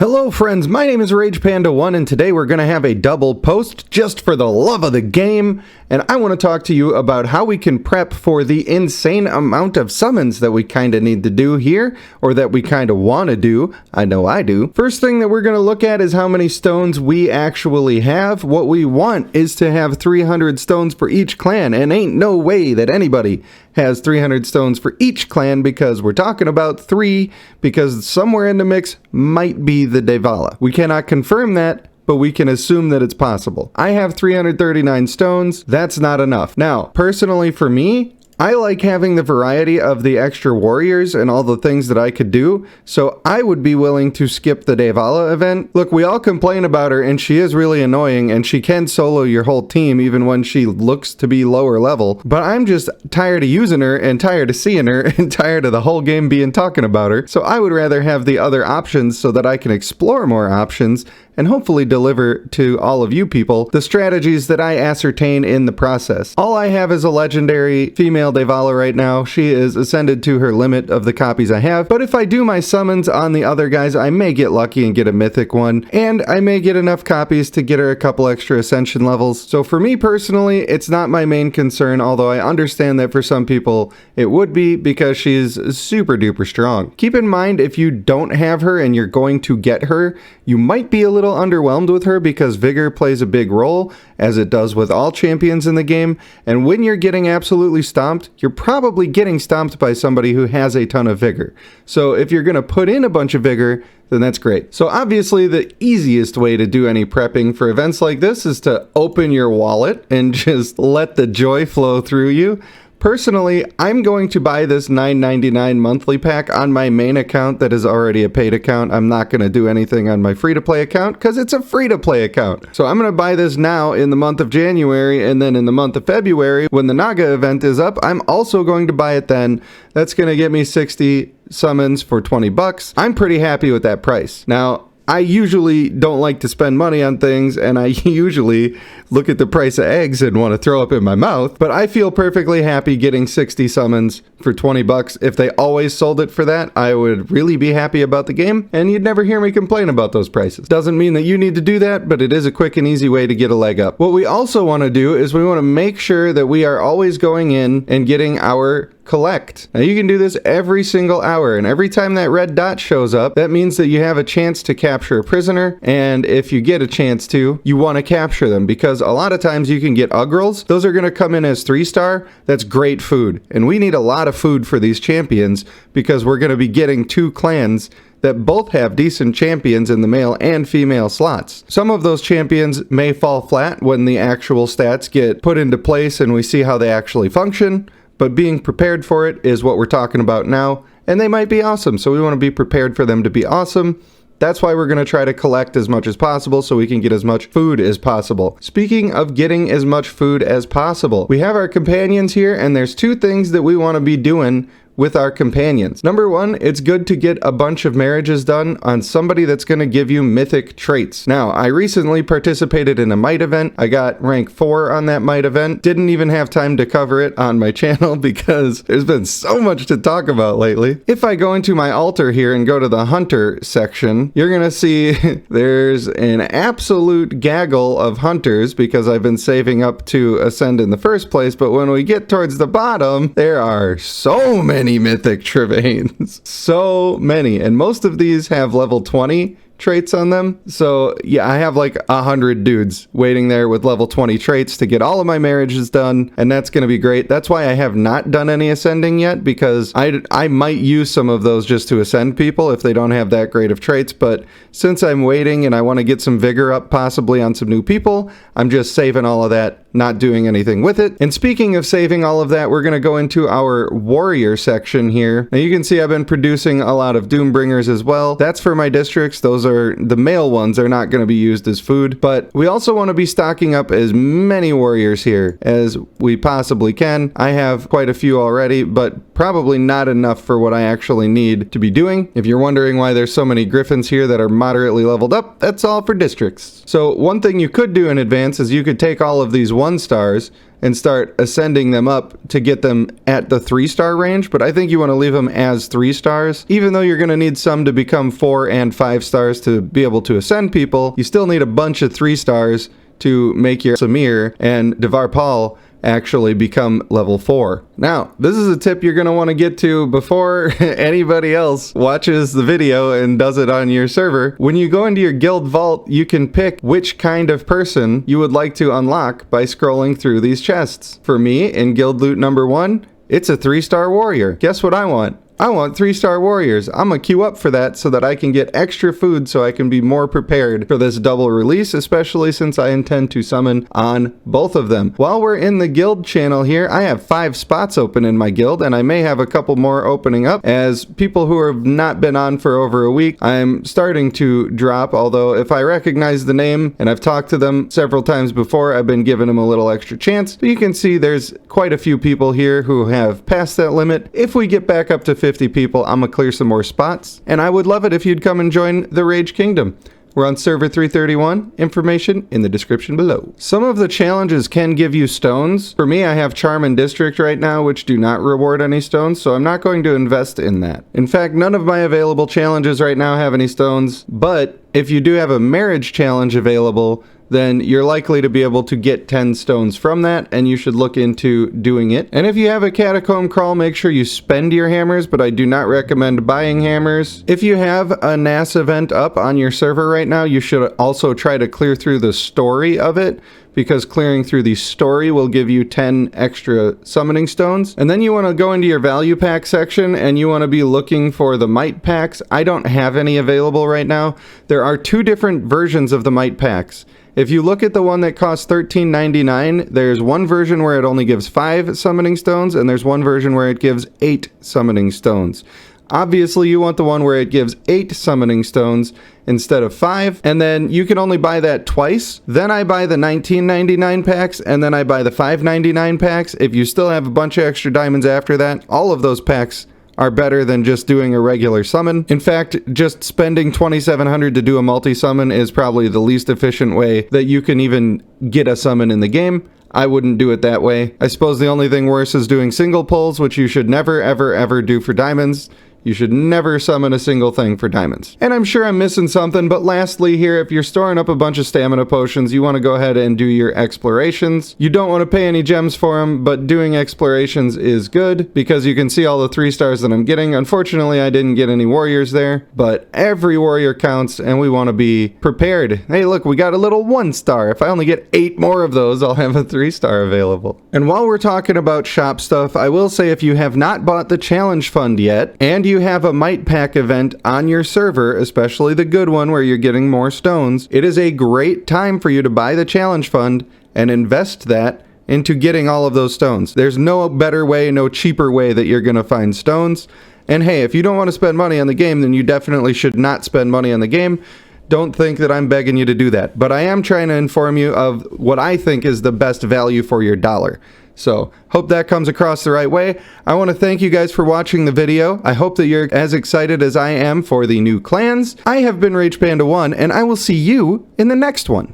Hello friends, my name is RagePanda1 and today we're going to have a double post just for the love of the game, and I want to talk to you about how we can prep for the insane amount of summons that we kind of need to do here, or that we kind of want to do. I know I do. First thing that we're going to look at is how many stones we actually have. What we want is to have 300 stones for each clan, and ain't no way that anybody has 300 stones for each clan, because we're talking about 3, because somewhere in the mix might be the Daevala. We cannot confirm that, but we can assume that it's possible. I have 339 stones. That's not enough. Now, personally for me, I like having the variety of the extra warriors and all the things that I could do, so I would be willing to skip the Daevala event. Look, we all complain about her, and she is really annoying, and she can solo your whole team even when she looks to be lower level, but I'm just tired of using her, and tired of seeing her, and tired of the whole game being talking about her, so I would rather have the other options so that I can explore more options and hopefully deliver to all of you people the strategies that I ascertain in the process. All I have is a legendary female Daevala right now. She is ascended to her limit of the copies I have, but if I do my summons on the other guys, I may get lucky and get a mythic one, and I may get enough copies to get her a couple extra ascension levels. So for me personally, it's not my main concern, although I understand that for some people it would be, because she's super duper strong. Keep in mind, if you don't have her and you're going to get her, you might be a little underwhelmed with her, because vigor plays a big role, as it does with all champions in the game, and when you're getting absolutely stomped, you're probably getting stomped by somebody who has a ton of vigor. So if you're going to put in a bunch of vigor, then that's great. So obviously the easiest way to do any prepping for events like this is to open your wallet and just let the joy flow through you. Personally, I'm going to buy this $9.99 monthly pack on my main account that is already a paid account. I'm not going to do anything on my free-to-play account because it's a free-to-play account. So I'm going to buy this now in the month of January, and then in the month of February, when the Naga event is up, I'm also going to buy it then. That's going to get me 60 summons for 20 bucks. I'm pretty happy with that price. Now, I usually don't like to spend money on things, and I usually look at the price of eggs and want to throw up in my mouth, but I feel perfectly happy getting 60 summons for 20 bucks. If they always sold it for that, I would really be happy about the game, and you'd never hear me complain about those prices. Doesn't mean that you need to do that, but it is a quick and easy way to get a leg up. What we also want to do is we want to make sure that we are always going in and getting our collect. Now you can do this every single hour, and every time that red dot shows up, that means that you have a chance to capture a prisoner, and if you get a chance to, you want to capture them, because a lot of times you can get ugrals. Those are going to come in as 3-star. That's great food, and we need a lot of food for these champions, because we're going to be getting 2 clans that both have decent champions in the male and female slots. Some of those champions may fall flat when the actual stats get put into place and we see how they actually function, but being prepared for it is what we're talking about now, and they might be awesome, so we want to be prepared for them to be awesome. That's why we're going to try to collect as much as possible so we can get as much food as possible. Speaking of getting as much food as possible, we have our companions here, and there's 2 things that we want to be doing with our companions. Number 1, it's good to get a bunch of marriages done on somebody that's going to give you mythic traits. Now, I recently participated in a might event. I got rank 4 on that might event. Didn't even have time to cover it on my channel because there's been so much to talk about lately. If I go into my altar here and go to the hunter section, you're going to see there's an absolute gaggle of hunters, because I've been saving up to ascend in the first place, but when we get towards the bottom, there are so many mythic Travains. So many, and most of these have level 20 traits on them. So yeah, I have like 100 dudes waiting there with level 20 traits to get all of my marriages done, and that's going to be great. That's why I have not done any ascending yet, because I might use some of those just to ascend people if they don't have that great of traits, but since I'm waiting and I want to get some vigor up possibly on some new people, I'm just saving all of that, not doing anything with it. And speaking of saving all of that, we're going to go into our warrior section here. Now you can see I've been producing a lot of Doombringers as well. That's for my districts. Those are the male ones, are not going to be used as food, but we also want to be stocking up as many warriors here as we possibly can. I have quite a few already, but probably not enough for what I actually need to be doing. If you're wondering why there's so many griffins here that are moderately leveled up, that's all for districts. So one thing you could do in advance is you could take all of these 1-stars and start ascending them up to get them at the 3-star range, but I think you want to leave them as 3 stars. Even though you're going to need some to become 4 and 5 stars to be able to ascend people, you still need a bunch of 3 stars to make your Simir and Dravapala actually become level 4. Now, this is a tip you're going to want to get to before anybody else watches the video and does it on your server. When you go into your guild vault, you can pick which kind of person you would like to unlock by scrolling through these chests. For me, in guild loot number 1, it's a 3-star warrior. Guess what I want? I want 3-star warriors. I'm gonna queue up for that so that I can get extra food so I can be more prepared for this double release, especially since I intend to summon on both of them. While we're in the guild channel here, I have 5 spots open in my guild, and I may have a couple more opening up. As people who have not been on for over a week, I'm starting to drop, although if I recognize the name and I've talked to them several times before, I've been giving them a little extra chance. But you can see there's quite a few people here who have passed that limit. If we get back up to 50 people, I'm gonna clear some more spots, and I would love it if you'd come and join the RageKingdom. We're on server 331, information in the description below. Some of the challenges can give you stones. For me, I have Charm and District right now, which do not reward any stones, so I'm not going to invest in that. In fact, none of my available challenges right now have any stones, but if you do have a marriage challenge available, then you're likely to be able to get 10 stones from that, and you should look into doing it. And if you have a catacomb crawl, make sure you spend your hammers, but I do not recommend buying hammers. If you have a NAS event up on your server right now, you should also try to clear through the story of it, because clearing through the story will give you 10 extra summoning stones. And then you want to go into your value pack section and you want to be looking for the might packs. I don't have any available right now. There are 2 different versions of the might packs. If you look at the one that costs $13.99, there's one version where it only gives 5 summoning stones, and there's one version where it gives 8 summoning stones. Obviously, you want the one where it gives 8 summoning stones instead of 5, and then you can only buy that twice. Then I buy the $19.99 packs, and then I buy the $5.99 packs. If you still have a bunch of extra diamonds after that, all of those packs are better than just doing a regular summon. In fact, just spending 2,700 to do a multi-summon is probably the least efficient way that you can even get a summon in the game. I wouldn't do it that way. I suppose the only thing worse is doing single pulls, which you should never, ever, ever do for diamonds. You should never summon a single thing for diamonds. And I'm sure I'm missing something, but lastly here, if you're storing up a bunch of stamina potions, you want to go ahead and do your explorations. You don't want to pay any gems for them, but doing explorations is good because you can see all the 3 stars that I'm getting. Unfortunately, I didn't get any warriors there, but every warrior counts and we want to be prepared. Hey, look, we got a little 1 star. If I only get 8 more of those, I'll have a 3-star available. And while we're talking about shop stuff, I will say if you have not bought the challenge fund yet, and you have a might pack event on your server, especially the good one where you're getting more stones, it is a great time for you to buy the challenge fund and invest that into getting all of those stones. There's no better way, no cheaper way that you're gonna find stones. And hey, if you don't want to spend money on the game, then you definitely should not spend money on the game. Don't think that I'm begging you to do that, but I am trying to inform you of what I think is the best value for your dollar. So, hope that comes across the right way. I want to thank you guys for watching the video. I hope that you're as excited as I am for the new clans. I have been RagePanda1, and I will see you in the next one.